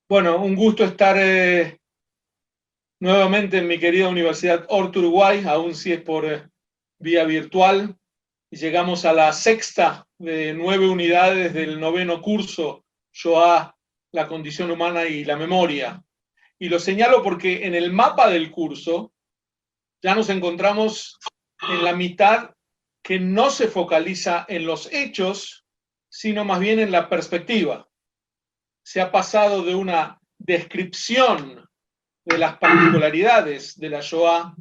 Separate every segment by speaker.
Speaker 1: Bueno, un gusto estar nuevamente en mi querida Universidad Ort Uruguay, aún si es por vía virtual. Y llegamos a la sexta de 9 unidades del noveno curso, Shoah, la condición humana y la memoria. Y lo señalo porque en el mapa del curso ya nos encontramos en la mitad que no se focaliza en los hechos, sino más bien en la perspectiva. Se ha pasado de una descripción de las particularidades de la Shoah,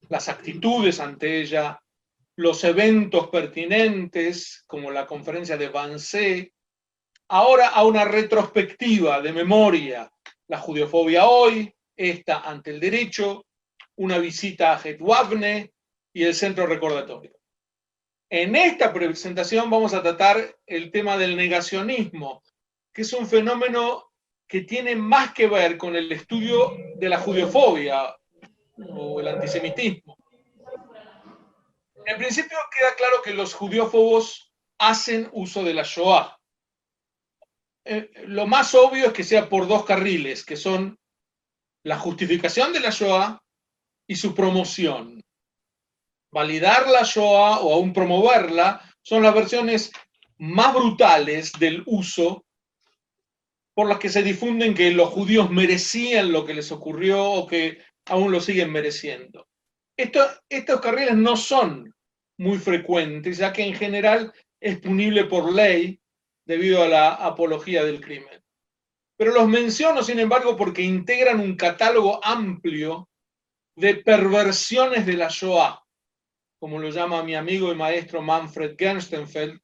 Speaker 1: las actitudes ante ella, los eventos pertinentes, como la conferencia de Wannsee, ahora a una retrospectiva de memoria, la judeofobia hoy, esta ante el derecho, una visita a Hetwavne y el centro recordatorio. En esta presentación vamos a tratar el tema del negacionismo, que es un fenómeno que tiene más que ver con el estudio de la judeofobia o el antisemitismo. En principio queda claro que los judeófobos hacen uso de la Shoah. Lo más obvio es que sea por dos carriles, que son la justificación de la Shoah y su promoción. Validar la Shoah o aún promoverla son las versiones más brutales del uso por las que se difunden que los judíos merecían lo que les ocurrió o que aún lo siguen mereciendo. Estos carriles no son muy frecuentes, ya que en general es punible por ley debido a la apología del crimen. Pero los menciono, sin embargo, porque integran un catálogo amplio de perversiones de la Shoah, como lo llama mi amigo y maestro Manfred Gerstenfeld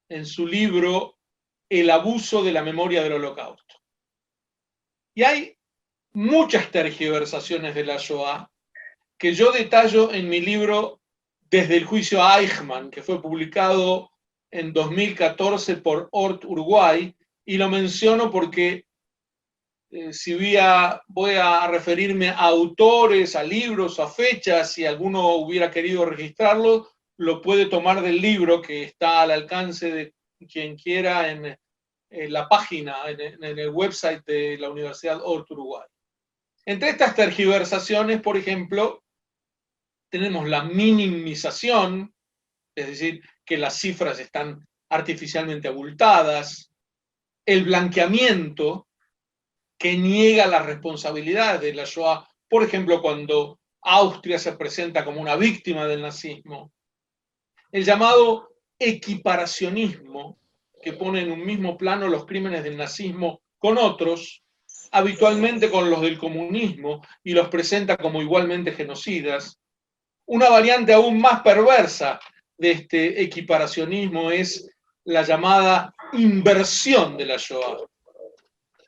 Speaker 1: en su libro El abuso de la memoria del Holocausto. Y hay muchas tergiversaciones de la Shoah que yo detallo en mi libro Desde el juicio a Eichmann, que fue publicado en 2014 por Ort Uruguay, y lo menciono porque si voy a referirme a autores, a libros, a fechas, si alguno hubiera querido registrarlo, lo puede tomar del libro que está al alcance de quien quiera en la página, en el website de la Universidad Ort Uruguay. Entre estas tergiversaciones, por ejemplo, tenemos la minimización, es decir, que las cifras están artificialmente abultadas, el blanqueamiento, que niega la responsabilidad de la Shoah, por ejemplo, cuando Austria se presenta como una víctima del nazismo, el llamado equiparacionismo, que pone en un mismo plano los crímenes del nazismo con otros, habitualmente con los del comunismo, y los presenta como igualmente genocidas. Una variante aún más perversa de este equiparacionismo es la llamada inversión de la Shoah,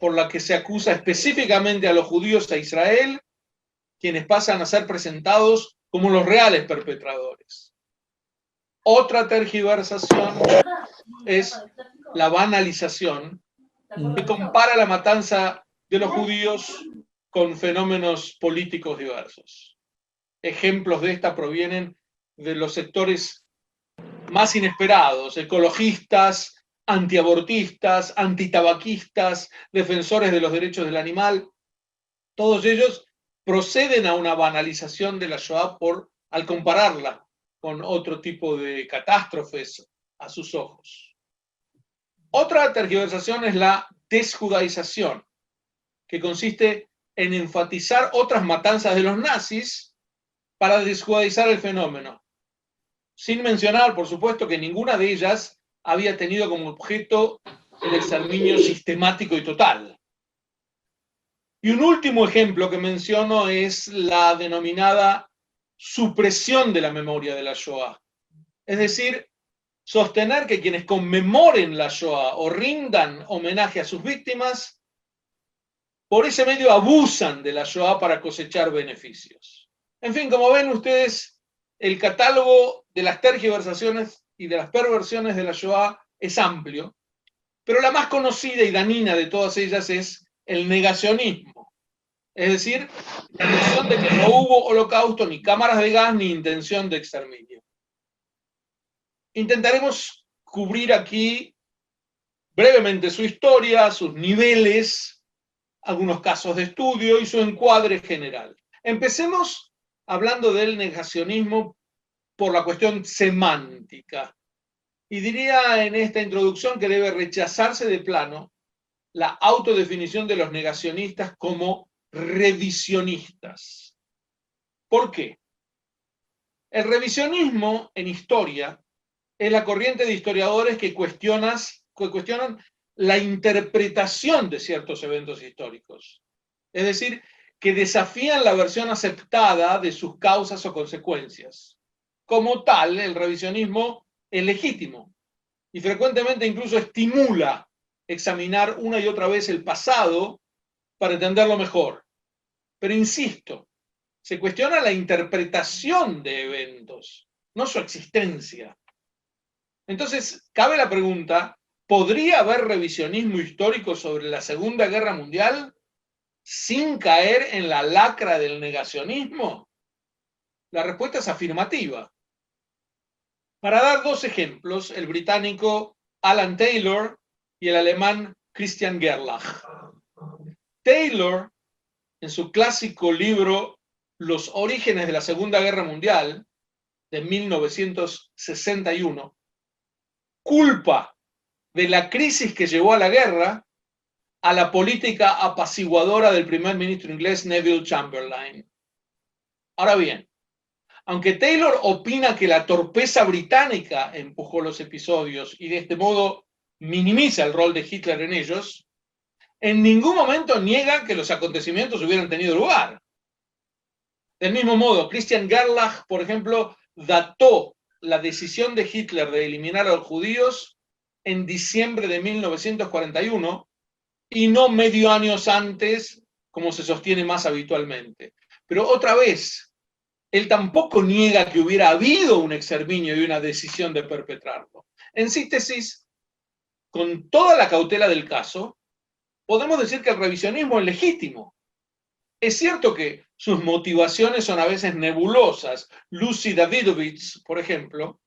Speaker 1: por la que se acusa específicamente a los judíos e Israel, quienes pasan a ser presentados como los reales perpetradores. Otra tergiversación es la banalización, que compara la matanza de los judíos con fenómenos políticos diversos. Ejemplos de esta provienen de los sectores más inesperados, ecologistas, antiabortistas, antitabaquistas, defensores de los derechos del animal. Todos ellos proceden a una banalización de la Shoah al compararla con otro tipo de catástrofes a sus ojos. Otra tergiversación es la desjudaización, que consiste en enfatizar otras matanzas de los nazis para desjudaizar el fenómeno, sin mencionar, por supuesto, que ninguna de ellas había tenido como objeto el exterminio sistemático y total. Y un último ejemplo que menciono es la denominada supresión de la memoria de la Shoah. Es decir, sostener que quienes conmemoren la Shoah o rindan homenaje a sus víctimas, por ese medio abusan de la Shoah para cosechar beneficios. En fin, como ven ustedes, el catálogo de las tergiversaciones y de las perversiones de la Shoah es amplio, pero la más conocida y dañina de todas ellas es el negacionismo. Es decir, la noción de que no hubo holocausto, ni cámaras de gas, ni intención de exterminio. Intentaremos cubrir aquí brevemente su historia, sus niveles, algunos casos de estudio y su encuadre general. Empecemos hablando del negacionismo por la cuestión semántica. Y diría en esta introducción que debe rechazarse de plano la autodefinición de los negacionistas como revisionistas. ¿Por qué? El revisionismo en historia es la corriente de historiadores que cuestionan la interpretación de ciertos eventos históricos. Es decir, que desafían la versión aceptada de sus causas o consecuencias. Como tal, el revisionismo es legítimo y frecuentemente incluso estimula examinar una y otra vez el pasado para entenderlo mejor. Pero insisto, se cuestiona la interpretación de eventos, no su existencia. Entonces, cabe la pregunta, ¿podría haber revisionismo histórico sobre la Segunda Guerra Mundial sin caer en la lacra del negacionismo? La respuesta es afirmativa. Para dar dos ejemplos, el británico Alan Taylor y el alemán Christian Gerlach. Taylor, en su clásico libro Los orígenes de la Segunda Guerra Mundial, de 1961, culpa de la crisis que llevó a la guerra a la política apaciguadora del primer ministro inglés Neville Chamberlain. Ahora bien, aunque Taylor opina que la torpeza británica empujó los episodios y de este modo minimiza el rol de Hitler en ellos, en ningún momento niega que los acontecimientos hubieran tenido lugar. Del mismo modo, Christian Gerlach, por ejemplo, dató la decisión de Hitler de eliminar a los judíos en diciembre de 1941 y no medio año antes, como se sostiene más habitualmente. Pero otra vez, él tampoco niega que hubiera habido un exterminio y una decisión de perpetrarlo. En síntesis, con toda la cautela del caso, podemos decir que el revisionismo es legítimo. Es cierto que sus motivaciones son a veces nebulosas. Lucy Davidovich, por ejemplo,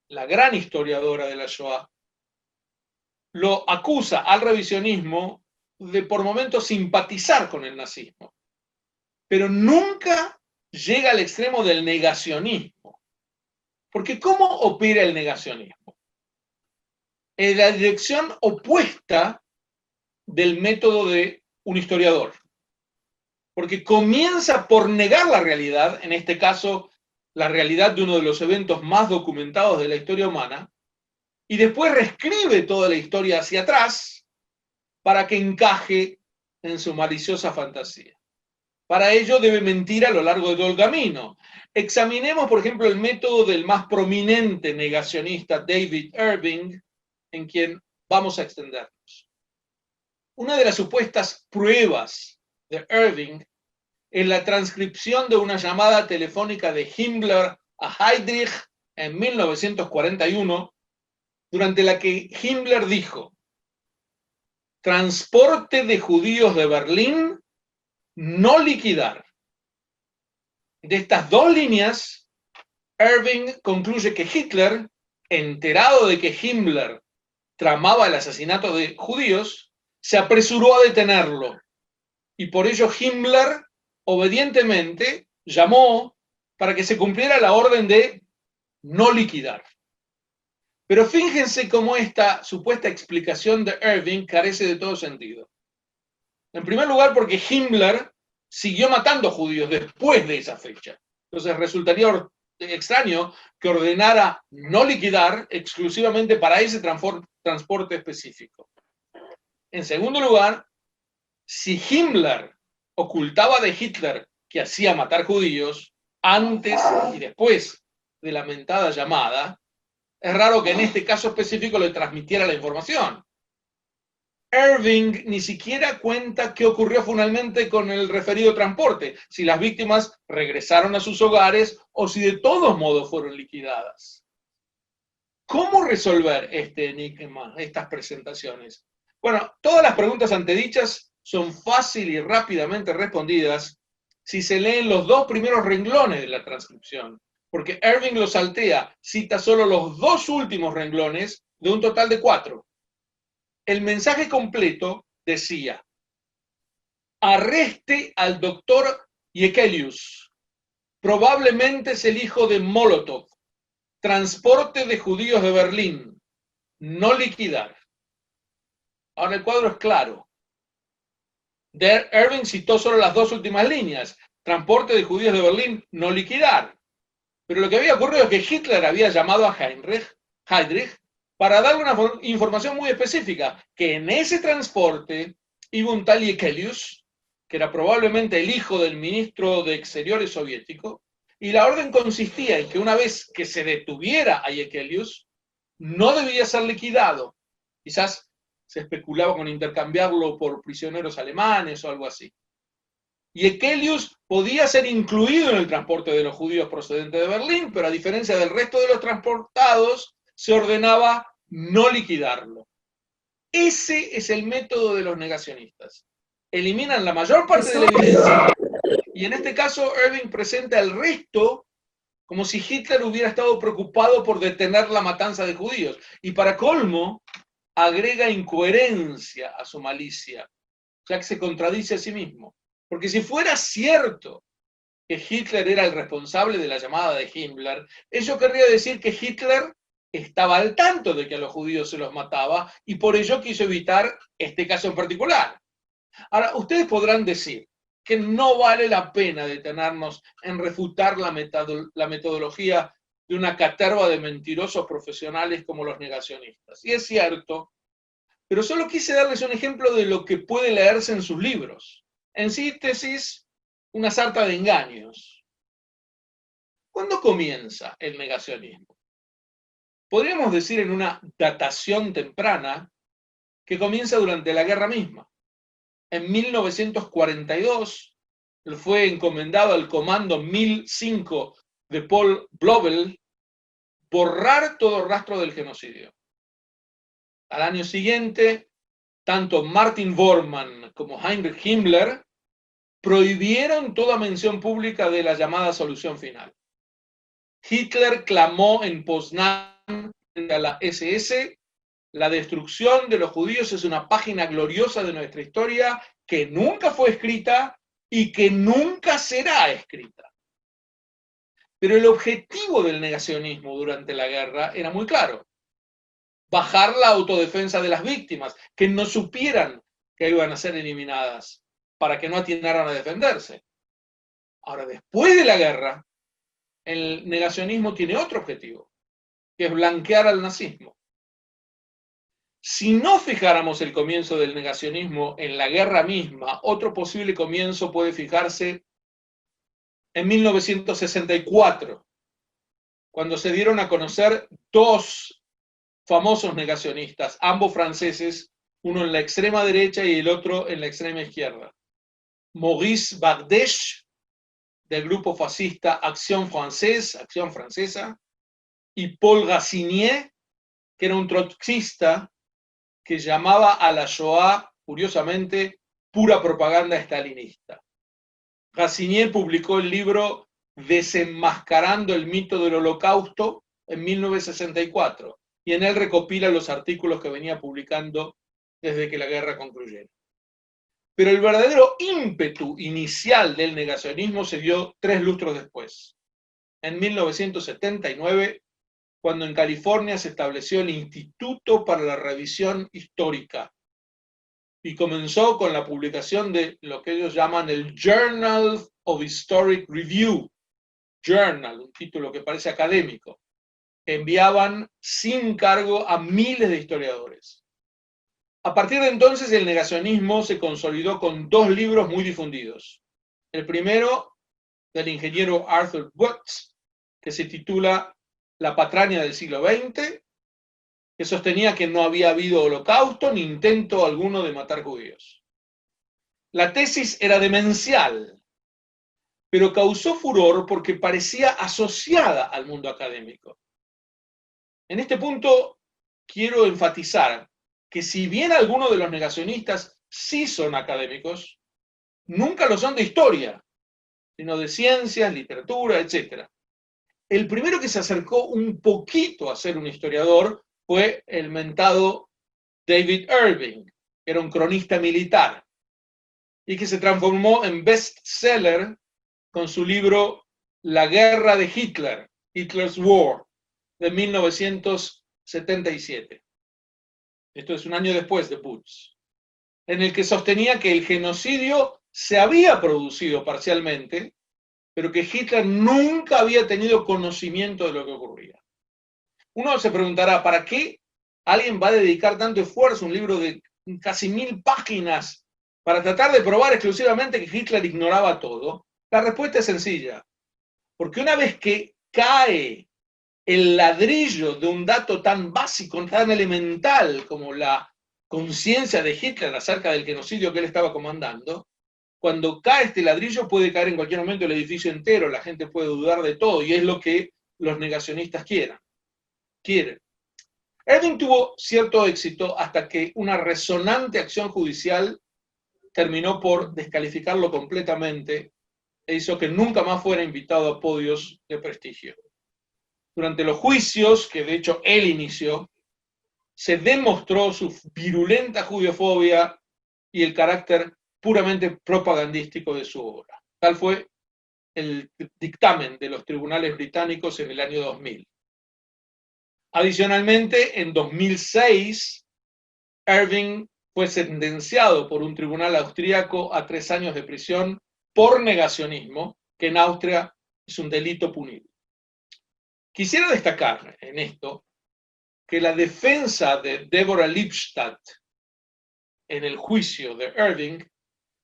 Speaker 1: la gran historiadora de la Shoah, lo acusa al revisionismo de por momentos simpatizar con el nazismo, pero nunca llega al extremo del negacionismo. Porque ¿cómo opera el negacionismo? En la dirección opuesta del método de un historiador. Porque comienza por negar la realidad, en este caso, la realidad de uno de los eventos más documentados de la historia humana, y después reescribe toda la historia hacia atrás para que encaje en su maliciosa fantasía. Para ello debe mentir a lo largo de todo el camino. Examinemos, por ejemplo, el método del más prominente negacionista David Irving, en quien vamos a extendernos. Una de las supuestas pruebas de Irving es la transcripción de una llamada telefónica de Himmler a Heydrich en 1941, durante la que Himmler dijo: transporte de judíos de Berlín, no liquidar. De estas dos líneas, Irving concluye que Hitler, enterado de que Himmler tramaba el asesinato de judíos, se apresuró a detenerlo. Y por ello Himmler, obedientemente, llamó para que se cumpliera la orden de no liquidar. Pero fíjense cómo esta supuesta explicación de Irving carece de todo sentido. En primer lugar, porque Himmler siguió matando judíos después de esa fecha. Entonces resultaría extraño que ordenara no liquidar exclusivamente para ese transporte específico. En segundo lugar, si Himmler ocultaba de Hitler que hacía matar judíos antes y después de la mentada llamada, es raro que en este caso específico le transmitiera la información. Irving ni siquiera cuenta qué ocurrió finalmente con el referido transporte, si las víctimas regresaron a sus hogares o si de todos modos fueron liquidadas. ¿Cómo resolver este enigma, estas presentaciones? Bueno, todas las preguntas antedichas son fácil y rápidamente respondidas si se leen los dos primeros renglones de la transcripción, porque Irving lo saltea, cita solo los dos últimos renglones de un total de 4. El mensaje completo decía: arreste al doctor Jekelius. Probablemente es el hijo de Molotov. Transporte de judíos de Berlín. No liquidar. Ahora el cuadro es claro. Irving citó solo las dos últimas líneas. Transporte de judíos de Berlín, no liquidar. Pero lo que había ocurrido es que Hitler había llamado a Heydrich para darle una información muy específica, que en ese transporte iba un tal Jekelius, que era probablemente el hijo del ministro de Exteriores soviético, y la orden consistía en que una vez que se detuviera a Jekelius, no debía ser liquidado. Quizás se especulaba con intercambiarlo por prisioneros alemanes o algo así. Jekelius podía ser incluido en el transporte de los judíos procedentes de Berlín, pero a diferencia del resto de los transportados, se ordenaba no liquidarlo. Ese es el método de los negacionistas. Eliminan la mayor parte de la evidencia y en este caso Irving presenta el resto como si Hitler hubiera estado preocupado por detener la matanza de judíos. Y para colmo, agrega incoherencia a su malicia, ya que se contradice a sí mismo. Porque si fuera cierto que Hitler era el responsable de la llamada de Himmler, eso querría decir que Hitler estaba al tanto de que a los judíos se los mataba y por ello quiso evitar este caso en particular. Ahora, ustedes podrán decir que no vale la pena detenernos en refutar la metodología de una caterva de mentirosos profesionales como los negacionistas. Y es cierto, pero solo quise darles un ejemplo de lo que puede leerse en sus libros. En síntesis, una sarta de engaños. ¿Cuándo comienza el negacionismo? Podríamos decir en una datación temprana que comienza durante la guerra misma. En 1942 fue encomendado al Comando 1005 de Paul Blobel borrar todo rastro del genocidio. Al año siguiente, tanto Martin Bormann como Heinrich Himmler prohibieron toda mención pública de la llamada solución final. Hitler clamó en Poznań frente a la SS: la destrucción de los judíos es una página gloriosa de nuestra historia que nunca fue escrita y que nunca será escrita. Pero el objetivo del negacionismo durante la guerra era muy claro: bajar la autodefensa de las víctimas, que no supieran que iban a ser eliminadas, para que no atinaran a defenderse. Ahora, después de la guerra, el negacionismo tiene otro objetivo, que es blanquear al nazismo. Si no fijáramos el comienzo del negacionismo en la guerra misma, otro posible comienzo puede fijarse en 1964, cuando se dieron a conocer dos famosos negacionistas, ambos franceses, uno en la extrema derecha y el otro en la extrema izquierda. Maurice Bardèche, del grupo fascista Acción Francesa, y Paul Racinier, que era un trotskista que llamaba a la Shoah, curiosamente, pura propaganda estalinista. Racinier publicó el libro Desenmascarando el mito del Holocausto en 1964, y en él recopila los artículos que venía publicando desde que la guerra concluyera. Pero el verdadero ímpetu inicial del negacionismo se dio 3 lustros después, en 1979, cuando en California se estableció el Instituto para la Revisión Histórica y comenzó con la publicación de lo que ellos llaman el Journal of Historic Review, Journal, un título que parece académico. Enviaban sin cargo a miles de historiadores. A partir de entonces el negacionismo se consolidó con 2 libros muy difundidos. El primero, del ingeniero Arthur Woods, que se titula La patraña del siglo XX, que sostenía que no había habido holocausto ni intento alguno de matar judíos. La tesis era demencial, pero causó furor porque parecía asociada al mundo académico. En este punto quiero enfatizar que si bien algunos de los negacionistas sí son académicos, nunca lo son de historia, sino de ciencias, literatura, etc. El primero que se acercó un poquito a ser un historiador fue el mentado David Irving, que era un cronista militar. y que se transformó en bestseller con su libro La guerra de Hitler, Hitler's War, de 1977. Esto es un año después de Putsch, en el que sostenía que el genocidio se había producido parcialmente, pero que Hitler nunca había tenido conocimiento de lo que ocurría. Uno se preguntará, ¿para qué alguien va a dedicar tanto esfuerzo a un libro de casi 1000 páginas para tratar de probar exclusivamente que Hitler ignoraba todo? La respuesta es sencilla, porque una vez que cae el ladrillo de un dato tan básico, tan elemental como la conciencia de Hitler acerca del genocidio que él estaba comandando, cuando cae este ladrillo puede caer en cualquier momento el edificio entero, la gente puede dudar de todo, y es lo que los negacionistas quieren. Irving tuvo cierto éxito hasta que una resonante acción judicial terminó por descalificarlo completamente e hizo que nunca más fuera invitado a podios de prestigio. Durante los juicios, que de hecho él inició, se demostró su virulenta judiofobia y el carácter puramente propagandístico de su obra. Tal fue el dictamen de los tribunales británicos en el año 2000. Adicionalmente, en 2006, Irving fue sentenciado por un tribunal austríaco a 3 años de prisión por negacionismo, que en Austria es un delito punible. Quisiera destacar en esto que la defensa de Deborah Lipstadt en el juicio de Irving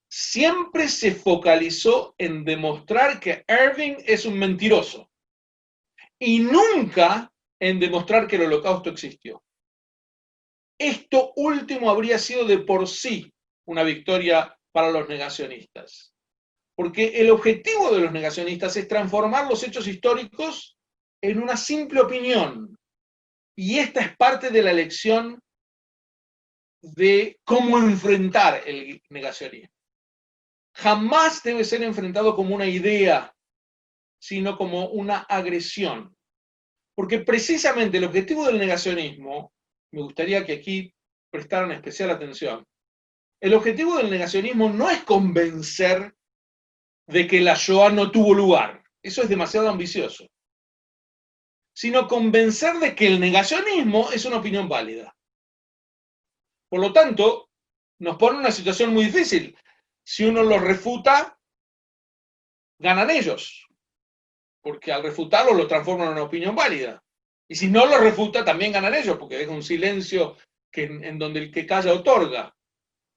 Speaker 1: siempre se focalizó en demostrar que Irving es un mentiroso y nunca en demostrar que el Holocausto existió. Esto último habría sido de por sí una victoria para los negacionistas, porque el objetivo de los negacionistas es transformar los hechos históricos en una simple opinión, y esta es parte de la lección de cómo enfrentar el negacionismo. Jamás debe ser enfrentado como una idea, sino como una agresión. Porque precisamente el objetivo del negacionismo, me gustaría que aquí prestaran especial atención, el objetivo del negacionismo no es convencer de que la Shoah no tuvo lugar, eso es demasiado ambicioso, sino convencer de que el negacionismo es una opinión válida. Por lo tanto, nos pone en una situación muy difícil. Si uno los refuta, ganan ellos, porque al refutarlo lo transforman en una opinión válida. Y si no lo refuta, también ganan ellos, porque deja un silencio en donde el que calla otorga.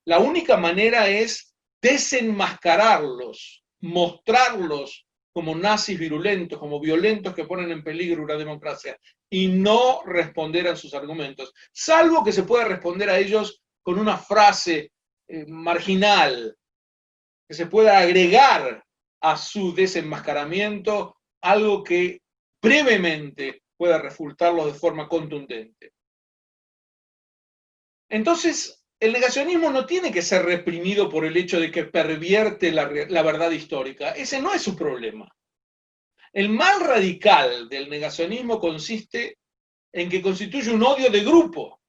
Speaker 1: La única manera es desenmascararlos, mostrarlos como nazis virulentos, como violentos que ponen en peligro una democracia, y no responder a sus argumentos, salvo que se pueda responder a ellos con una frase marginal, que se pueda agregar a su desenmascaramiento algo que brevemente pueda refutarlos de forma contundente. Entonces, el negacionismo no tiene que ser reprimido por el hecho de que pervierte la verdad histórica. Ese no es su problema. El mal radical del negacionismo consiste en que constituye un odio de grupo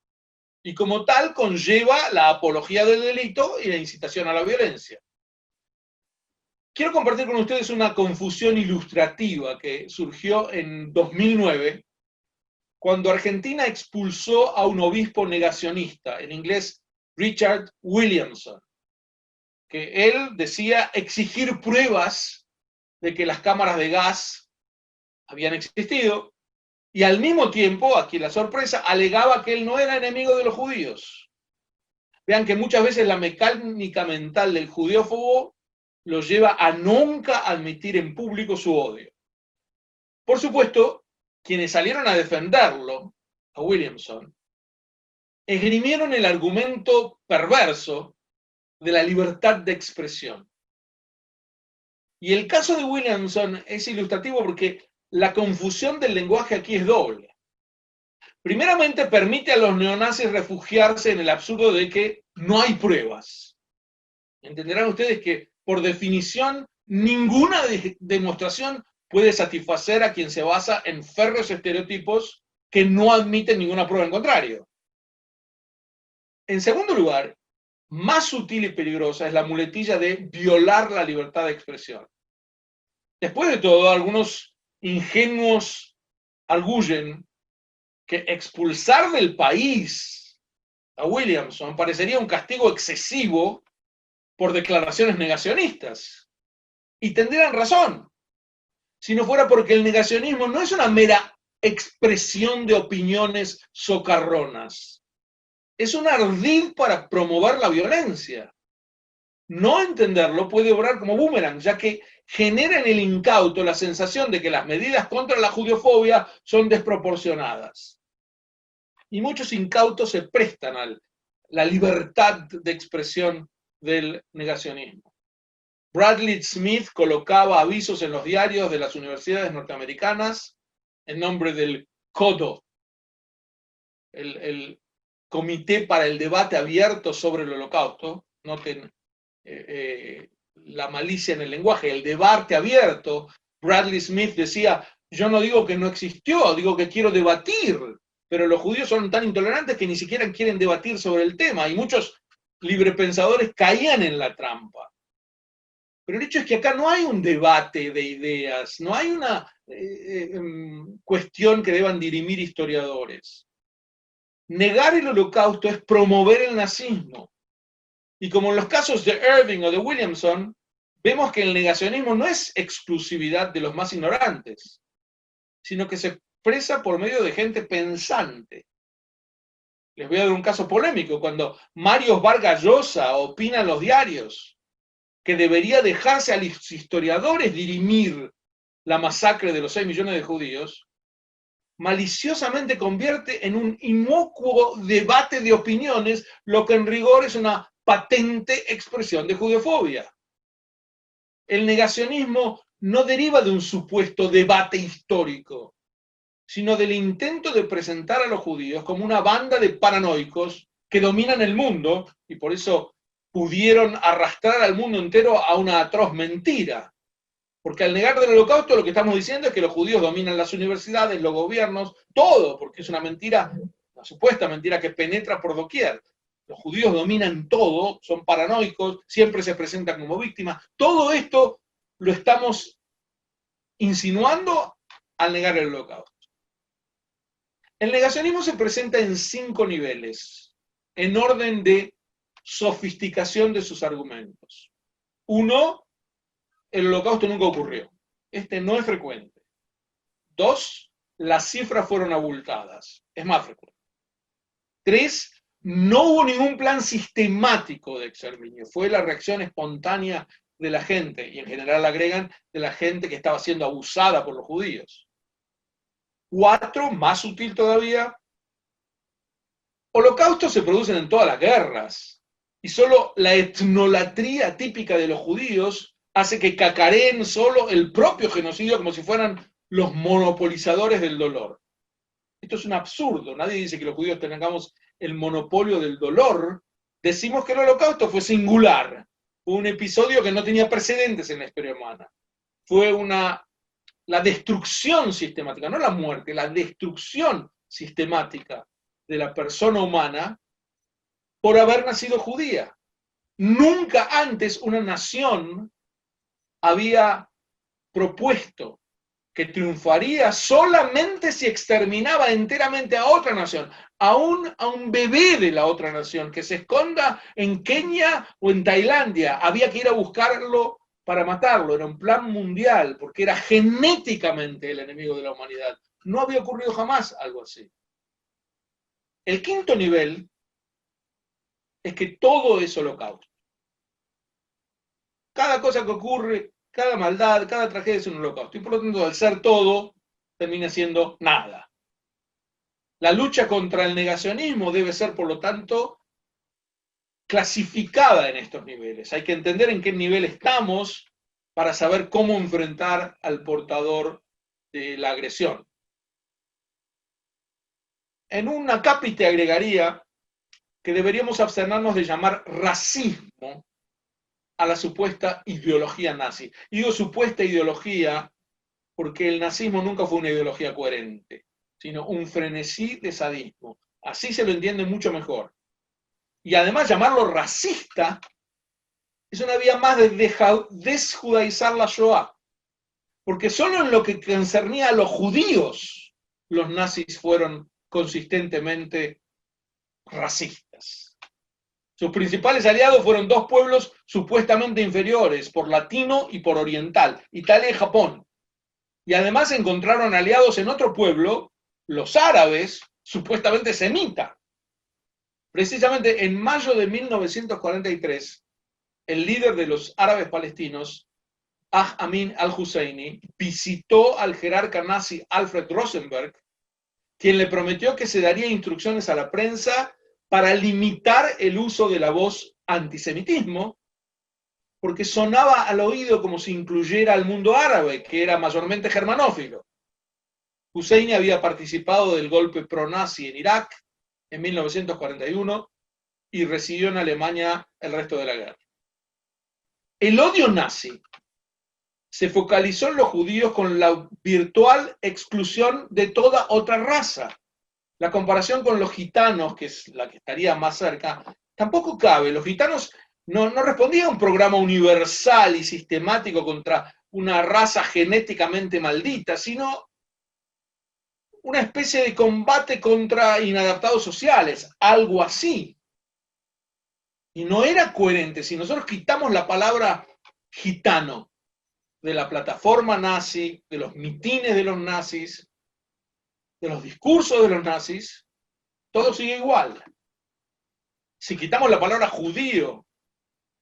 Speaker 1: y como tal conlleva la apología del delito y la incitación a la violencia. Quiero compartir con ustedes una confusión ilustrativa que surgió en 2009 cuando Argentina expulsó a un obispo negacionista, en inglés Richard Williamson, que él decía exigir pruebas de que las cámaras de gas habían existido, y al mismo tiempo, aquí la sorpresa, alegaba que él no era enemigo de los judíos. Vean que muchas veces la mecánica mental del judeófobo lo lleva a nunca admitir en público su odio. Por supuesto, quienes salieron a defenderlo, a Williamson, esgrimieron el argumento perverso de la libertad de expresión. Y el caso de Williamson es ilustrativo porque la confusión del lenguaje aquí es doble. Primeramente, permite a los neonazis refugiarse en el absurdo de que no hay pruebas. Entenderán ustedes que, por definición, ninguna demostración puede satisfacer a quien se basa en férreos estereotipos que no admiten ninguna prueba en contrario. En segundo lugar, más sutil y peligrosa es la muletilla de violar la libertad de expresión. Después de todo, algunos ingenuos arguyen que expulsar del país a Williamson parecería un castigo excesivo por declaraciones negacionistas. Y tendrían razón, si no fuera porque el negacionismo no es una mera expresión de opiniones socarronas, es un ardid para promover la violencia. No entenderlo puede obrar como boomerang, ya que genera en el incauto la sensación de que las medidas contra la judiofobia son desproporcionadas. Y muchos incautos se prestan a la libertad de expresión del negacionismo. Bradley Smith colocaba avisos en los diarios de las universidades norteamericanas en nombre del CODO, el Comité para el Debate Abierto sobre el Holocausto. Noten la malicia en el lenguaje, el debate abierto. Bradley Smith decía, yo no digo que no existió, digo que quiero debatir, pero los judíos son tan intolerantes que ni siquiera quieren debatir sobre el tema, y muchos librepensadores caían en la trampa. Pero el hecho es que acá no hay un debate de ideas, no hay una cuestión que deban dirimir historiadores. Negar el holocausto es promover el nazismo. Y como en los casos de Irving o de Williamson, vemos que el negacionismo no es exclusividad de los más ignorantes, sino que se expresa por medio de gente pensante. Les voy a dar un caso polémico. Cuando Mario Vargas Llosa opina en los diarios que debería dejarse a los historiadores dirimir la masacre de los 6 millones de judíos, maliciosamente convierte en un inocuo debate de opiniones lo que en rigor es una patente expresión de judeofobia. El negacionismo no deriva de un supuesto debate histórico, sino del intento de presentar a los judíos como una banda de paranoicos que dominan el mundo y por eso pudieron arrastrar al mundo entero a una atroz mentira. Porque al negar del holocausto lo que estamos diciendo es que los judíos dominan las universidades, los gobiernos, todo, porque es una mentira, una supuesta mentira que penetra por doquier. Los judíos dominan todo, son paranoicos, siempre se presentan como víctimas. Todo esto lo estamos insinuando al negar el holocausto. El negacionismo se presenta en 5 niveles, en orden de sofisticación de sus argumentos. 1, el holocausto nunca ocurrió. Este no es frecuente. 2, las cifras fueron abultadas. Es más frecuente. 3, no hubo ningún plan sistemático de exterminio. Fue la reacción espontánea de la gente, y en general agregan de la gente que estaba siendo abusada por los judíos. 4, más sutil todavía, holocaustos se producen en todas las guerras, y solo la etnolatría típica de los judíos hace que cacareen solo el propio genocidio como si fueran los monopolizadores del dolor. Esto es un absurdo. Nadie dice que los judíos tengamos el monopolio del dolor. Decimos que el holocausto fue singular. Fue un episodio que no tenía precedentes en la historia humana. Fue la destrucción sistemática, no la muerte, la destrucción sistemática de la persona humana por haber nacido judía. Nunca antes una nación había propuesto que triunfaría solamente si exterminaba enteramente a otra nación, aún a un bebé de la otra nación, que se esconda en Kenia o en Tailandia. Había que ir a buscarlo para matarlo. Era un plan mundial, porque era genéticamente el enemigo de la humanidad. No había ocurrido jamás algo así. El 5.º nivel es que todo es holocausto. Cada cosa que ocurre, cada maldad, cada tragedia es un holocausto. Y por lo tanto, al ser todo, termina siendo nada. La lucha contra el negacionismo debe ser, por lo tanto, clasificada en estos niveles. Hay que entender en qué nivel estamos para saber cómo enfrentar al portador de la agresión. En un acápite agregaría que deberíamos abstenernos de llamar racismo a la supuesta ideología nazi. Y digo supuesta ideología porque el nazismo nunca fue una ideología coherente, sino un frenesí de sadismo. Así se lo entiende mucho mejor. y además llamarlo racista, es una vía más de desjudaizar la Shoah. Porque solo en lo que concernía a los judíos, los nazis fueron consistentemente racistas. Sus principales aliados fueron dos pueblos supuestamente inferiores, por latino y por oriental, Italia y Japón. Y además encontraron aliados en otro pueblo, los árabes, supuestamente semita. Precisamente en mayo de 1943, el líder de los árabes palestinos, Amin al-Husseini, visitó al jerarca nazi Alfred Rosenberg, quien le prometió que se daría instrucciones a la prensa para limitar el uso de la voz antisemitismo, porque sonaba al oído como si incluyera al mundo árabe, que era mayormente germanófilo. Husseini había participado del golpe pro-nazi en Irak en 1941 y residió en Alemania el resto de la guerra. El odio nazi se focalizó en los judíos con la virtual exclusión de toda otra raza. La comparación con los gitanos, que es la que estaría más cerca, tampoco cabe. Los gitanos no respondían a un programa universal y sistemático contra una raza genéticamente maldita, sino una especie de combate contra inadaptados sociales, algo así. Y no era coherente. Si nosotros quitamos la palabra gitano de la plataforma nazi, de los mitines de los nazis, de los discursos de los nazis, todo sigue igual. Si quitamos la palabra judío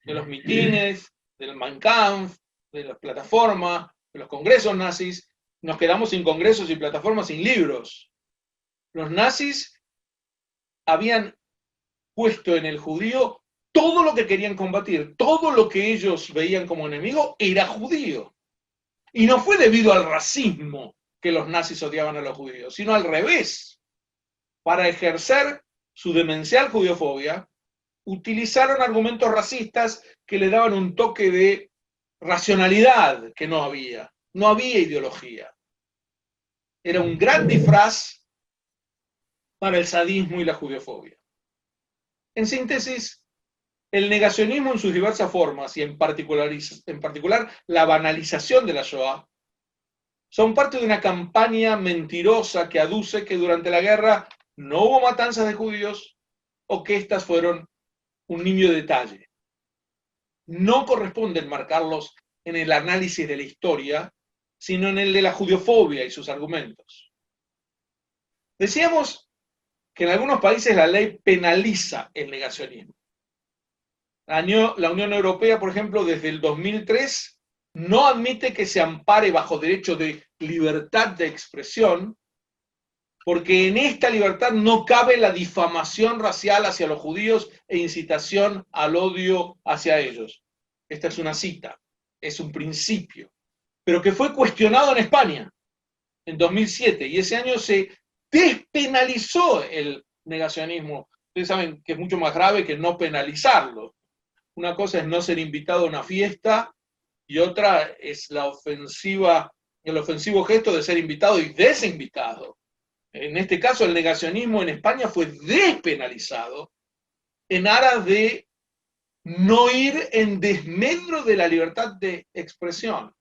Speaker 1: de los mitines, del Mein Kampf, de las plataformas, de los congresos nazis, nos quedamos sin congresos y plataformas, sin libros. Los nazis habían puesto en el judío todo lo que querían combatir, todo lo que ellos veían como enemigo era judío. Y no fue debido al racismo que los nazis odiaban a los judíos, sino al revés. Para ejercer su demencial judiofobia, utilizaron argumentos racistas que le daban un toque de racionalidad que no había. No había ideología. Era un gran disfraz para el sadismo y la judiofobia. En síntesis, el negacionismo en sus diversas formas y en particular la banalización de la Shoah son parte de una campaña mentirosa que aduce que durante la guerra no hubo matanzas de judíos o que éstas fueron un nimio detalle. No corresponde enmarcarlos en el análisis de la historia, sino en el de la judiofobia y sus argumentos. Decíamos que en algunos países la ley penaliza el negacionismo. La Unión Europea, por ejemplo, desde el 2003 no admite que se ampare bajo derecho de libertad de expresión, porque en esta libertad no cabe la difamación racial hacia los judíos e incitación al odio hacia ellos. Esta es una cita, es un principio, pero que fue cuestionado en España en 2007, y ese año se despenalizó el negacionismo. Ustedes saben que es mucho más grave que no penalizarlo. Una cosa es no ser invitado a una fiesta y otra es el ofensivo gesto de ser invitado y desinvitado. En este caso, el negacionismo en España fue despenalizado en aras de no ir en desmedro de la libertad de expresión.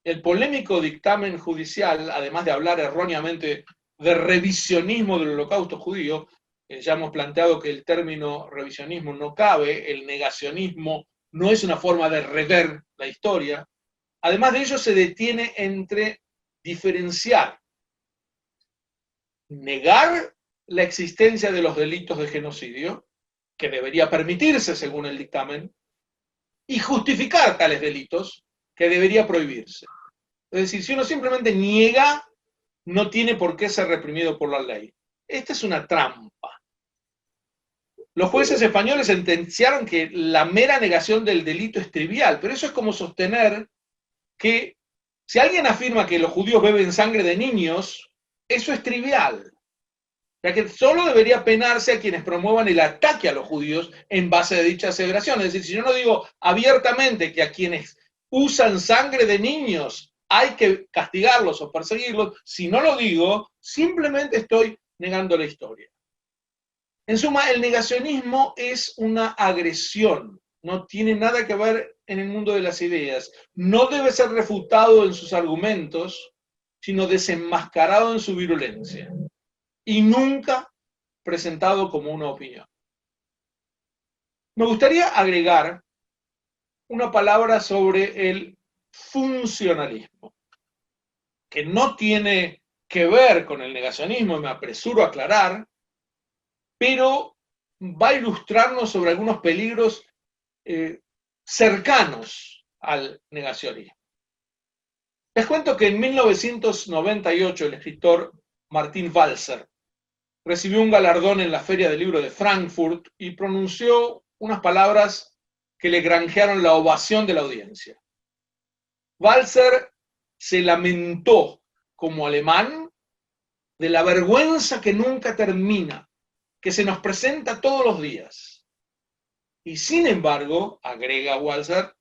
Speaker 1: El polémico dictamen judicial, además de hablar erróneamente de revisionismo del holocausto judío, ya hemos planteado que el término revisionismo no cabe, el negacionismo no es una forma de rever la historia. Además de ello, se detiene entre diferenciar, negar la existencia de los delitos de genocidio, que debería permitirse según el dictamen, y justificar tales delitos, que debería prohibirse. Es decir, si uno simplemente niega, no tiene por qué ser reprimido por la ley. Esta es una trampa. Los jueces españoles sentenciaron que la mera negación del delito es trivial, pero eso es como sostener que si alguien afirma que los judíos beben sangre de niños, eso es trivial. O sea que solo debería penarse a quienes promuevan el ataque a los judíos en base a dicha aseveración. Es decir, si yo no digo abiertamente que a quienes usan sangre de niños hay que castigarlos o perseguirlos, si no lo digo, simplemente estoy negando la historia. En suma, el negacionismo es una agresión, no tiene nada que ver en el mundo de las ideas, no debe ser refutado en sus argumentos, sino desenmascarado en su virulencia, y nunca presentado como una opinión. Me gustaría agregar una palabra sobre el funcionalismo, que no tiene que ver con el negacionismo, me apresuro a aclarar, pero va a ilustrarnos sobre algunos peligros cercanos al negacionismo. Les cuento que en 1998 el escritor Martin Walser recibió un galardón en la Feria del Libro de Frankfurt y pronunció unas palabras que le granjearon la ovación de la audiencia. Walser se lamentó como alemán de la vergüenza que nunca termina, que se nos presenta todos los días. Y sin embargo, agrega Walser,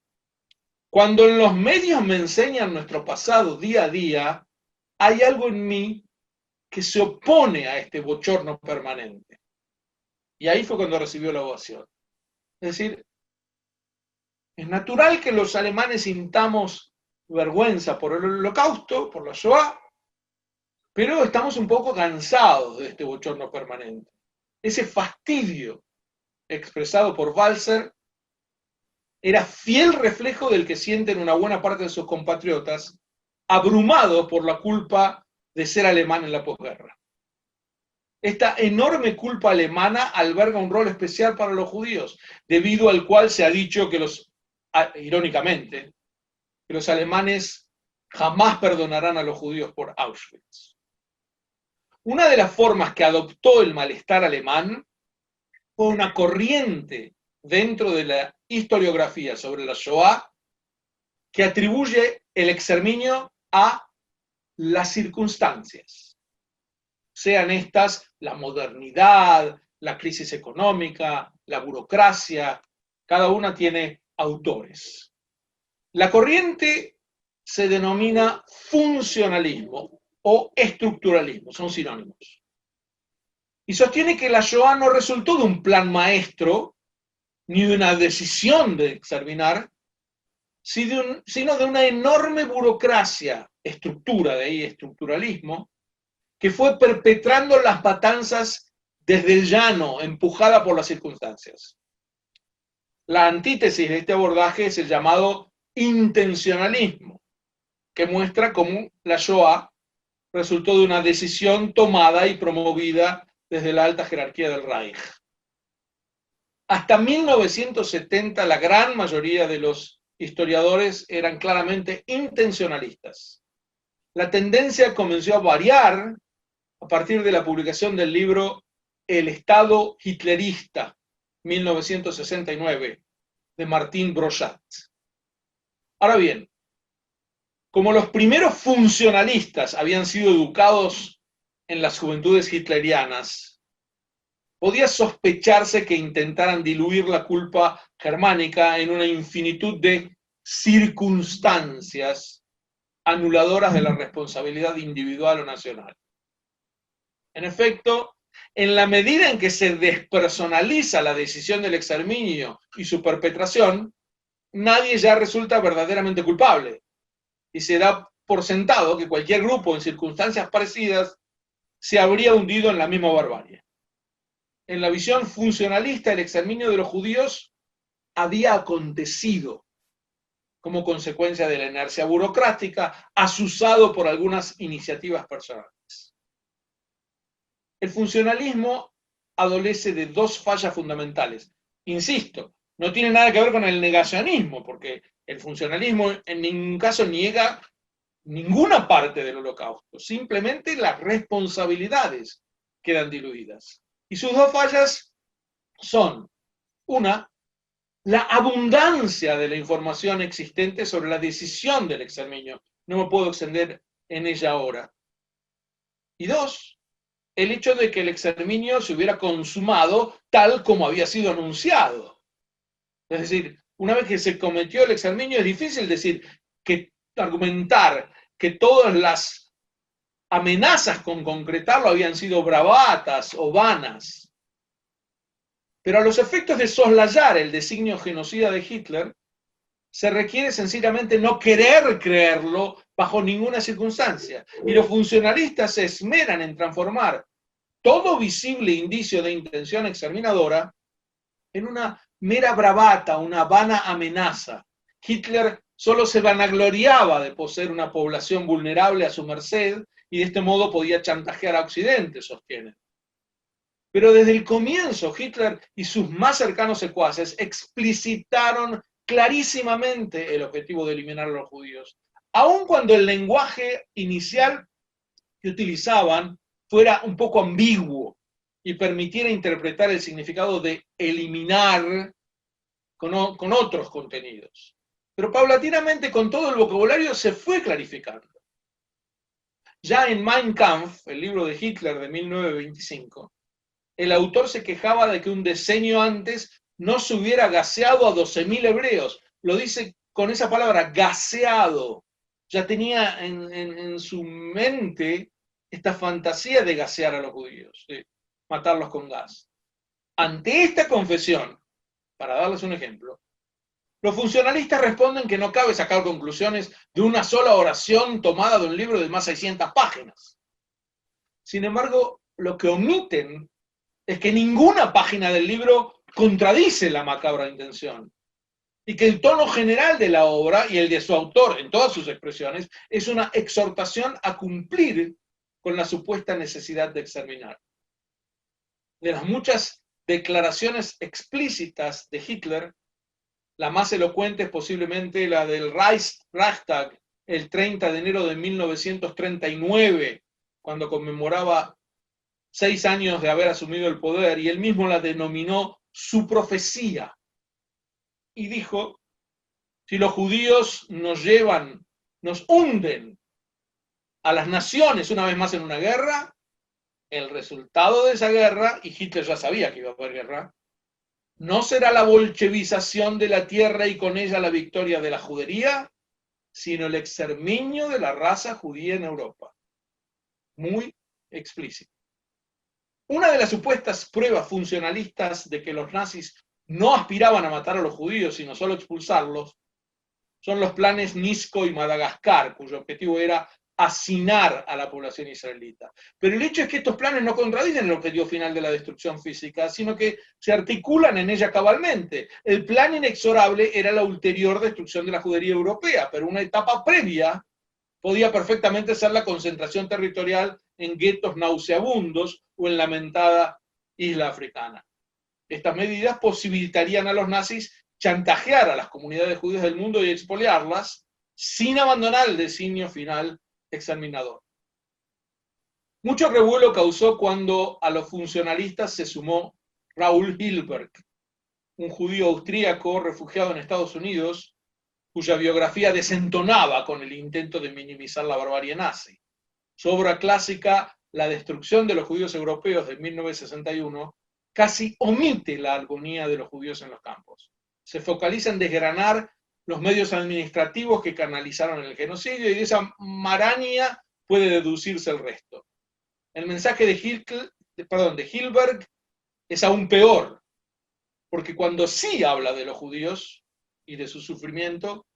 Speaker 1: cuando en los medios me enseñan nuestro pasado día a día, hay algo en mí que se opone a este bochorno permanente. Y ahí fue cuando recibió la ovación. Es decir, es natural que los alemanes sintamos vergüenza por el Holocausto, por la Shoah, pero estamos un poco cansados de este bochorno permanente. Ese fastidio expresado por Walser era fiel reflejo del que sienten una buena parte de sus compatriotas, abrumados por la culpa de ser alemán en la posguerra. Esta enorme culpa alemana alberga un rol especial para los judíos, debido al cual se ha dicho que irónicamente, que los alemanes jamás perdonarán a los judíos por Auschwitz. Una de las formas que adoptó el malestar alemán fue una corriente dentro de la historiografía sobre la Shoah que atribuye el exterminio a las circunstancias, sean estas la modernidad, la crisis económica, la burocracia, cada una tiene autores. La corriente se denomina funcionalismo o estructuralismo, son sinónimos. Y sostiene que la Shoah no resultó de un plan maestro ni de una decisión de exterminar, sino de una enorme burocracia, estructura, de ahí estructuralismo, que fue perpetrando las matanzas desde el llano, empujada por las circunstancias. La antítesis de este abordaje es el llamado intencionalismo, que muestra cómo la Shoah resultó de una decisión tomada y promovida desde la alta jerarquía del Reich. Hasta 1970 la gran mayoría de los historiadores eran claramente intencionalistas. La tendencia comenzó a variar a partir de la publicación del libro El Estado Hitlerista, 1969, de Martin Broszat. Ahora bien, como los primeros funcionalistas habían sido educados en las juventudes hitlerianas, podía sospecharse que intentaran diluir la culpa germánica en una infinitud de circunstancias anuladoras de la responsabilidad individual o nacional. En efecto, en la medida en que se despersonaliza la decisión del exterminio y su perpetración, nadie ya resulta verdaderamente culpable y se da por sentado que cualquier grupo en circunstancias parecidas se habría hundido en la misma barbarie. En la visión funcionalista, el exterminio de los judíos había acontecido como consecuencia de la inercia burocrática, azuzado por algunas iniciativas personales. El funcionalismo adolece de dos fallas fundamentales. Insisto, no tiene nada que ver con el negacionismo, porque el funcionalismo en ningún caso niega ninguna parte del Holocausto, simplemente las responsabilidades quedan diluidas. Y sus dos fallas son, una, la abundancia de la información existente sobre la decisión del exterminio. No me puedo extender en ella ahora. Y dos, el hecho de que el exterminio se hubiera consumado tal como había sido anunciado. Es decir, una vez que se cometió el exterminio, es difícil argumentar que todas las amenazas con concretarlo habían sido bravatas o vanas. Pero a los efectos de soslayar el designio genocida de Hitler, se requiere sencillamente no querer creerlo bajo ninguna circunstancia. Y los funcionalistas se esmeran en transformar todo visible indicio de intención exterminadora en una mera bravata, una vana amenaza. Hitler solo se vanagloriaba de poseer una población vulnerable a su merced y de este modo podía chantajear a Occidente, sostienen. Pero desde el comienzo, Hitler y sus más cercanos secuaces explicitaron clarísimamente el objetivo de eliminar a los judíos, aun cuando el lenguaje inicial que utilizaban fuera un poco ambiguo y permitiera interpretar el significado de eliminar con otros contenidos. Pero paulatinamente, con todo el vocabulario, se fue clarificando. Ya en Mein Kampf, el libro de Hitler de 1925, el autor se quejaba de que un decenio antes no se hubiera gaseado a 12.000 hebreos. Lo dice con esa palabra, gaseado. Ya tenía en su mente esta fantasía de gasear a los judíos, de matarlos con gas. Ante esta confesión, para darles un ejemplo, los funcionalistas responden que no cabe sacar conclusiones de una sola oración tomada de un libro de más de 600 páginas. Sin embargo, lo que omiten es que ninguna página del libro contradice la macabra intención y que el tono general de la obra y el de su autor en todas sus expresiones es una exhortación a cumplir con la supuesta necesidad de exterminar. De las muchas declaraciones explícitas de Hitler, la más elocuente es posiblemente la del Reichstag el 30 de enero de 1939, cuando conmemoraba 6 años de haber asumido el poder, y él mismo la denominó su profecía. Y dijo, si los judíos nos hunden a las naciones una vez más en una guerra, el resultado de esa guerra, y Hitler ya sabía que iba a haber guerra, no será la bolchevización de la tierra y con ella la victoria de la judería, sino el exterminio de la raza judía en Europa. Muy explícito. Una de las supuestas pruebas funcionalistas de que los nazis no aspiraban a matar a los judíos, sino solo expulsarlos, son los planes Nisko y Madagascar, cuyo objetivo era hacinar a la población israelita. Pero el hecho es que estos planes no contradicen el objetivo final de la destrucción física, sino que se articulan en ella cabalmente. El plan inexorable era la ulterior destrucción de la judería europea, pero una etapa previa podía perfectamente ser la concentración territorial en guetos nauseabundos o en la lamentada isla africana. Estas medidas posibilitarían a los nazis chantajear a las comunidades judías del mundo y expoliarlas sin abandonar el designio final exterminador. Mucho revuelo causó cuando a los funcionalistas se sumó Raúl Hilberg, un judío austríaco refugiado en Estados Unidos, cuya biografía desentonaba con el intento de minimizar la barbarie nazi. Su obra clásica, La destrucción de los judíos europeos, de 1961, casi omite la agonía de los judíos en los campos. Se focaliza en desgranar los medios administrativos que canalizaron el genocidio y de esa maraña puede deducirse el resto. El mensaje de Hilberg es aún peor, porque cuando sí habla de los judíos y de su sufrimiento,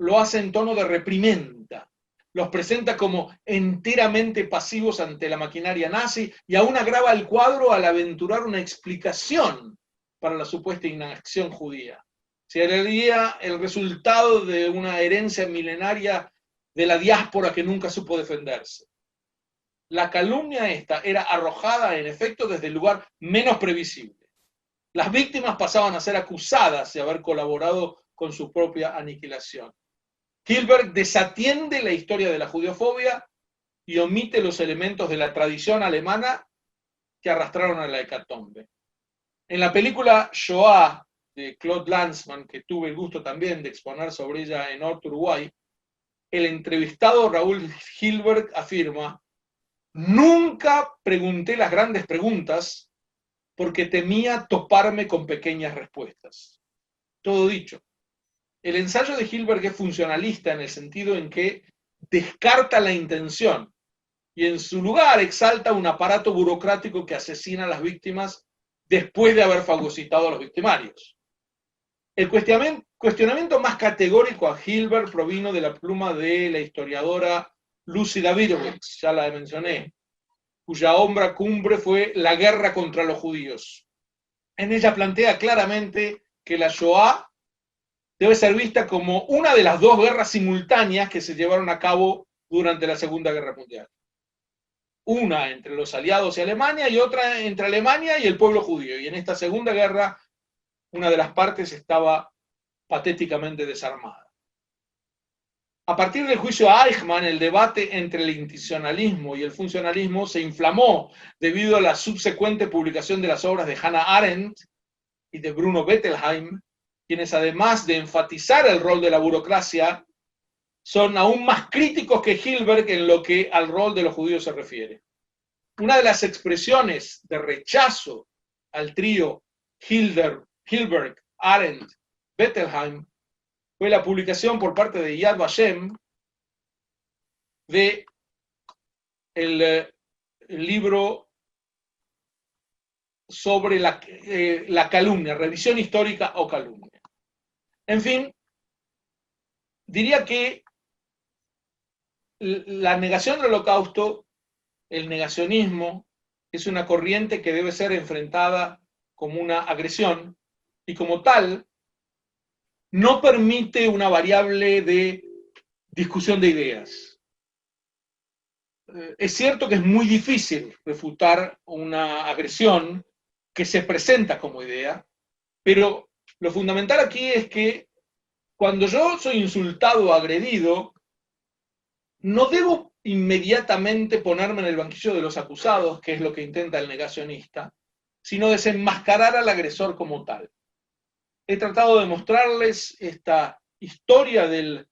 Speaker 1: lo hace en tono de reprimenda. Los presenta como enteramente pasivos ante la maquinaria nazi y aún agrava el cuadro al aventurar una explicación para la supuesta inacción judía. Sería el resultado de una herencia milenaria de la diáspora que nunca supo defenderse. La calumnia esta era arrojada en efecto desde el lugar menos previsible. Las víctimas pasaban a ser acusadas de haber colaborado con su propia aniquilación. Hilberg desatiende la historia de la judeofobia y omite los elementos de la tradición alemana que arrastraron a la hecatombe. En la película Shoah de Claude Lanzmann, que tuve el gusto también de exponer sobre ella en Norte Uruguay, el entrevistado Raúl Hilberg afirma: nunca pregunté las grandes preguntas porque temía toparme con pequeñas respuestas. Todo dicho. El ensayo de Hilberg es funcionalista en el sentido en que descarta la intención y en su lugar exalta un aparato burocrático que asesina a las víctimas después de haber fagocitado a los victimarios. El cuestionamiento más categórico a Hilbert provino de la pluma de la historiadora Lucy Davidowitz, ya la mencioné, cuya obra cumbre fue La guerra contra los judíos. En ella plantea claramente que la Shoah debe ser vista como una de las dos guerras simultáneas que se llevaron a cabo durante la Segunda Guerra Mundial. Una entre los aliados y Alemania y otra entre Alemania y el pueblo judío. Y en esta Segunda Guerra, una de las partes estaba patéticamente desarmada. A partir del juicio a Eichmann, el debate entre el institucionalismo y el funcionalismo se inflamó debido a la subsecuente publicación de las obras de Hannah Arendt y de Bruno Bettelheim, quienes además de enfatizar el rol de la burocracia, son aún más críticos que Hilbert en lo que al rol de los judíos se refiere. Una de las expresiones de rechazo al trío Hilbert, Arendt, Bettelheim fue la publicación por parte de Yad Vashem de el libro sobre la calumnia, revisión histórica o calumnia. En fin, diría que la negación del Holocausto, el negacionismo, es una corriente que debe ser enfrentada como una agresión y como tal no permite una variable de discusión de ideas. Es cierto que es muy difícil refutar una agresión que se presenta como idea, pero lo fundamental aquí es que cuando yo soy insultado o agredido, no debo inmediatamente ponerme en el banquillo de los acusados, que es lo que intenta el negacionista, sino desenmascarar al agresor como tal. He tratado de mostrarles esta historia del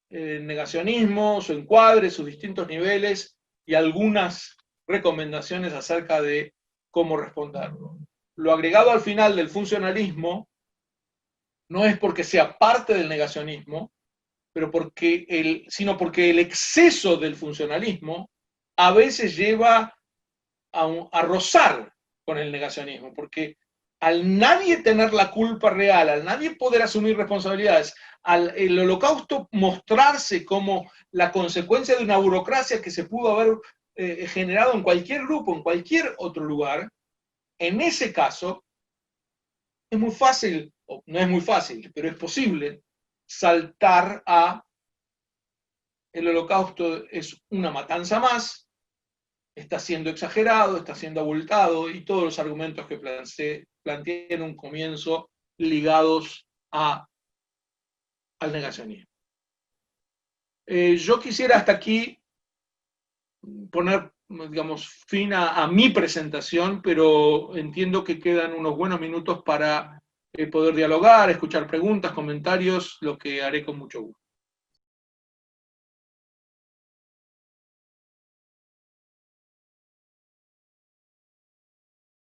Speaker 1: negacionismo, su encuadre, sus distintos niveles y algunas recomendaciones acerca de cómo responderlo. Lo agregado al final del funcionalismo no es porque sea parte del negacionismo, pero sino porque el exceso del funcionalismo a veces lleva a rozar con el negacionismo, porque al nadie tener la culpa real, al nadie poder asumir responsabilidades, al el Holocausto mostrarse como la consecuencia de una burocracia que se pudo haber generado en cualquier grupo, en cualquier otro lugar, en ese caso es muy fácil, o no es muy fácil, pero es posible saltar a el Holocausto es una matanza más, está siendo exagerado, está siendo abultado, y todos los argumentos que planteé en un comienzo ligados al negacionismo. Yo quisiera hasta aquí poner, digamos, fin a mi presentación, pero entiendo que quedan unos buenos minutos para poder dialogar, escuchar preguntas, comentarios, lo que haré con mucho gusto.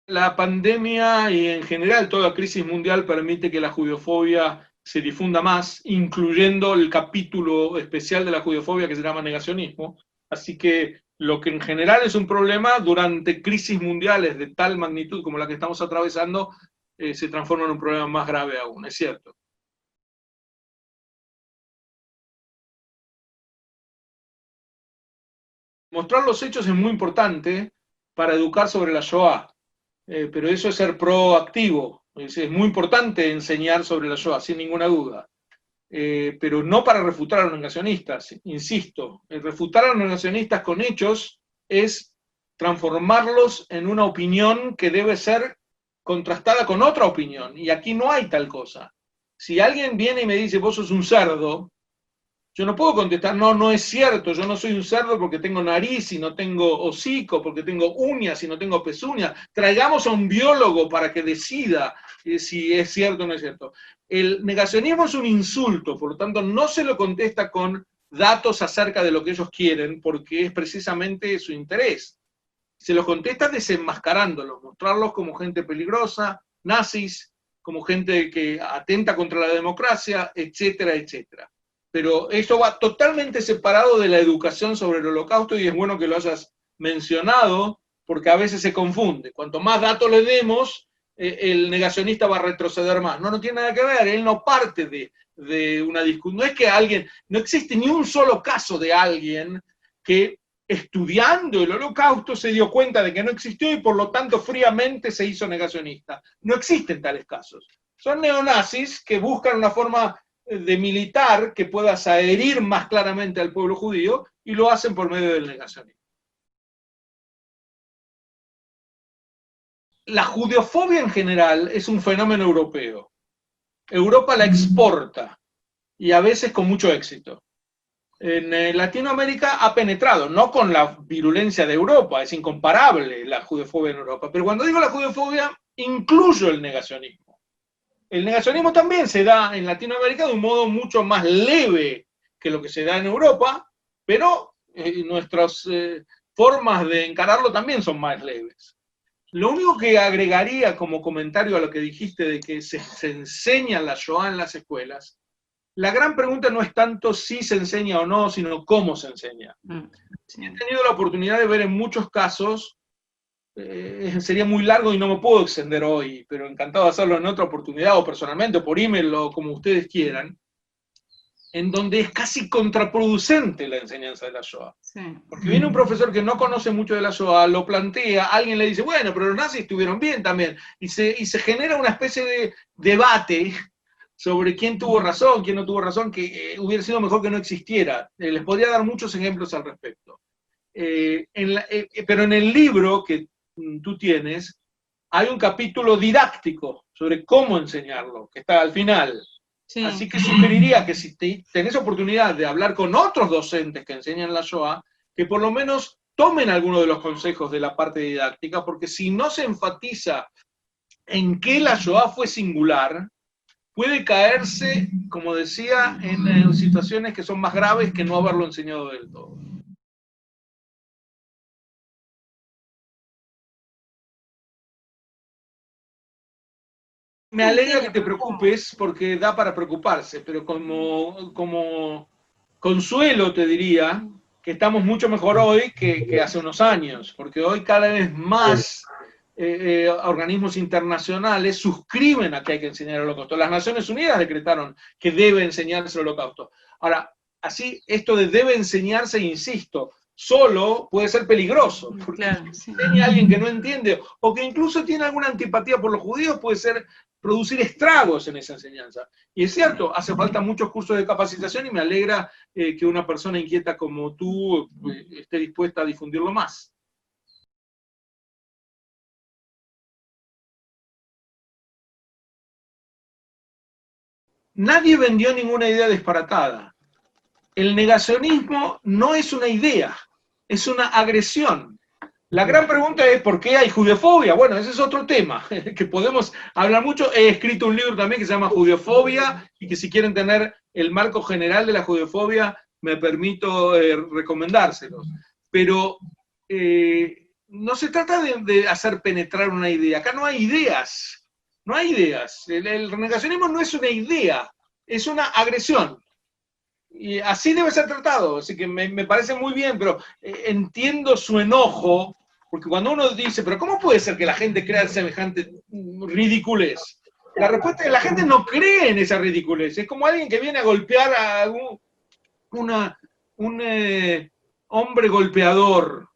Speaker 1: La pandemia y en general toda crisis mundial permite que la judeofobia se difunda más, incluyendo el capítulo especial de la judeofobia que se llama negacionismo. Así que lo que en general es un problema, durante crisis mundiales de tal magnitud como la que estamos atravesando, se transforma en un problema más grave aún, es cierto. Mostrar los hechos es muy importante para educar sobre la Shoah. Pero eso es ser proactivo. Es muy importante enseñar sobre la Shoah, sin ninguna duda. Pero no para refutar a los negacionistas, insisto. Refutar a los negacionistas con hechos es transformarlos en una opinión que debe ser contrastada con otra opinión. Y aquí no hay tal cosa. Si alguien viene y me dice, vos sos un cerdo, yo no puedo contestar, no, no es cierto, yo no soy un cerdo porque tengo nariz y no tengo hocico, porque tengo uñas y no tengo pezuñas. Traigamos a un biólogo para que decida si es cierto o no es cierto. El negacionismo es un insulto, por lo tanto no se lo contesta con datos acerca de lo que ellos quieren, porque es precisamente su interés. Se los contesta desenmascarándolos, mostrarlos como gente peligrosa, nazis, como gente que atenta contra la democracia, etcétera, etcétera. Pero esto va totalmente separado de la educación sobre el Holocausto y es bueno que lo hayas mencionado porque a veces se confunde. Cuanto más datos le demos, el negacionista va a retroceder más. No, no tiene nada que ver, él no parte de una discusión. No es que alguien, no existe ni un solo caso de alguien que estudiando el Holocausto se dio cuenta de que no existió y por lo tanto fríamente se hizo negacionista. No existen tales casos. Son neonazis que buscan una forma de militar que pueda herir más claramente al pueblo judío y lo hacen por medio del negacionismo. La judeofobia en general es un fenómeno europeo. Europa la exporta y a veces con mucho éxito. En Latinoamérica ha penetrado, no con la virulencia de Europa, es incomparable la judeofobia en Europa, pero cuando digo la judeofobia, incluyo el negacionismo. El negacionismo también se da en Latinoamérica de un modo mucho más leve que lo que se da en Europa, pero nuestras formas de encararlo también son más leves. Lo único que agregaría como comentario a lo que dijiste de que se enseña la Shoah en las escuelas, la gran pregunta no es tanto si se enseña o no, sino cómo se enseña. Sí. He tenido la oportunidad de ver en muchos casos, sería muy largo y no me puedo extender hoy, pero encantado de hacerlo en otra oportunidad, o personalmente, o por email, o como ustedes quieran, en donde es casi contraproducente la enseñanza de la Shoah. Sí. Porque viene un profesor que no conoce mucho de la Shoah, lo plantea, alguien le dice, bueno, pero los nazis estuvieron bien también, y se genera una especie de debate sobre quién tuvo razón, quién no tuvo razón, que hubiera sido mejor que no existiera. Les podría dar muchos ejemplos al respecto. Pero en el libro que tú tienes, hay un capítulo didáctico sobre cómo enseñarlo, que está al final. Sí. Así que sugeriría que si tenés oportunidad de hablar con otros docentes que enseñan la Shoah, que por lo menos tomen algunos de los consejos de la parte didáctica, porque si no se enfatiza en que la Shoah fue singular, puede caerse, como decía, en situaciones que son más graves que no haberlo enseñado del todo. Me alegra que te preocupes, porque da para preocuparse, pero como consuelo te diría que estamos mucho mejor hoy que hace unos años, porque hoy cada vez más organismos internacionales suscriben a que hay que enseñar el Holocausto. Las Naciones Unidas decretaron que debe enseñarse el Holocausto. Ahora, así, esto de debe enseñarse, insisto, solo puede ser peligroso, porque claro, si enseña a alguien que no entiende, o que incluso tiene alguna antipatía por los judíos, puede ser producir estragos en esa enseñanza. Y es cierto, hace falta muchos cursos de capacitación y me alegra que una persona inquieta como tú esté dispuesta a difundirlo más. Nadie vendió ninguna idea disparatada. El negacionismo no es una idea, es una agresión. La gran pregunta es ¿por qué hay judeofobia? Bueno, ese es otro tema que podemos hablar mucho. He escrito un libro también que se llama Judeofobia y que si quieren tener el marco general de la judeofobia me permito recomendárselos. Pero no se trata de hacer penetrar una idea. Acá no hay ideas. No hay ideas. El negacionismo no es una idea, es una agresión. Y así debe ser tratado, así que me parece muy bien, pero entiendo su enojo, porque cuando uno dice, pero ¿cómo puede ser que la gente crea semejante ridiculez? La respuesta es que la gente no cree en esa ridiculez, es como alguien que viene a golpear a un hombre golpeador.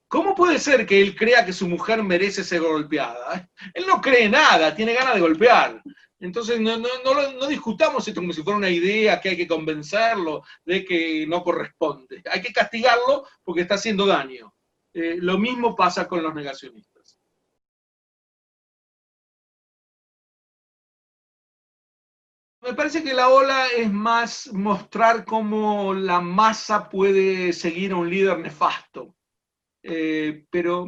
Speaker 1: ¿Cómo puede ser que él crea que su mujer merece ser golpeada? Él no cree nada, tiene ganas de golpear. Entonces no discutamos esto como si fuera una idea que hay que convencerlo de que no corresponde. Hay que castigarlo porque está haciendo daño. Lo mismo pasa con los negacionistas. Me parece que la ola es más mostrar cómo la masa puede seguir a un líder nefasto. Pero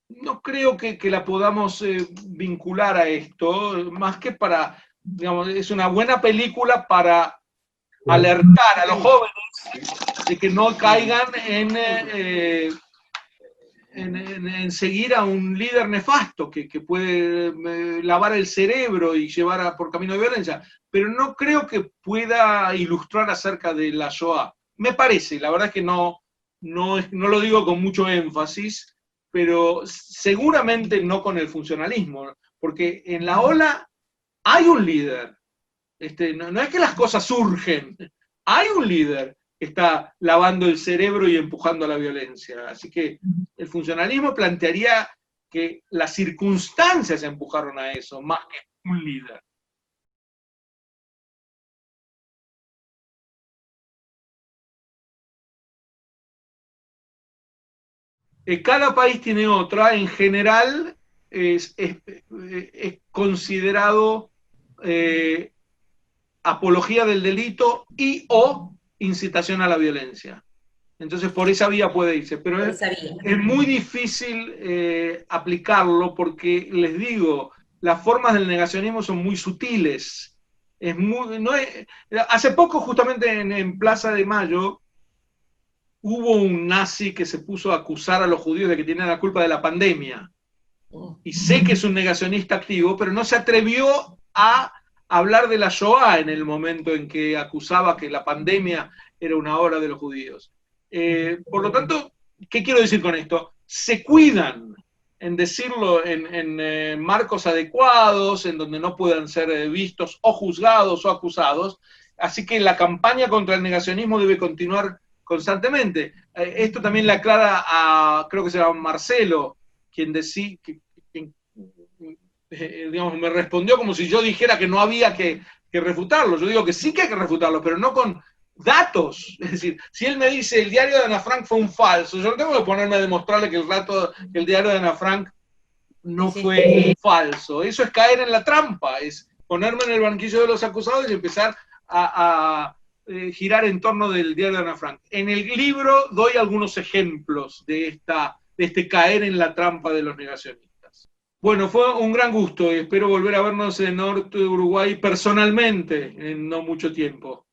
Speaker 1: no creo que la podamos vincular a esto, más que para, digamos, es una buena película para alertar a los jóvenes de que no caigan en seguir a un líder nefasto que puede lavar el cerebro y llevar por camino de violencia, pero no creo que pueda ilustrar acerca de la Shoah. Me parece, la verdad es que no lo digo con mucho énfasis, pero seguramente no con el funcionalismo. porque en la ola hay un líder. No es que las cosas surgen, hay un líder que está lavando el cerebro y empujando a la violencia. Así que el funcionalismo plantearía que las circunstancias empujaron a eso, más que un líder. Cada país tiene otra, en general es considerado eh, apología del delito y o incitación a la violencia. Entonces por esa vía puede irse, pero es muy difícil aplicarlo porque, les digo, las formas del negacionismo son muy sutiles. Hace poco, justamente en Plaza de Mayo, hubo un nazi que se puso a acusar a los judíos de que tienen la culpa de la pandemia. Y sé que es un negacionista activo, pero no se atrevió a hablar de la Shoah en el momento en que acusaba que la pandemia era una obra de los judíos. Por lo tanto, ¿qué quiero decir con esto? Se cuidan en decirlo en marcos adecuados, en donde no puedan ser vistos o juzgados o acusados. Así que la campaña contra el negacionismo debe continuar constantemente. Esto también le aclara a, creo que se llama Marcelo, quien decía, digamos, me respondió como si yo dijera que no había que refutarlo. Yo digo que sí que hay que refutarlo, pero no con datos. Es decir, si él me dice el diario de Ana Frank fue un falso, yo no tengo que ponerme a demostrarle que el diario de Ana Frank no fue un falso. Eso es caer en la trampa, es ponerme en el banquillo de los acusados y empezar a girar en torno del diario de Ana Frank. En el libro doy algunos ejemplos de este caer en la trampa de los negacionistas. Bueno, fue un gran gusto y espero volver a vernos en Norte de Uruguay personalmente en no mucho tiempo.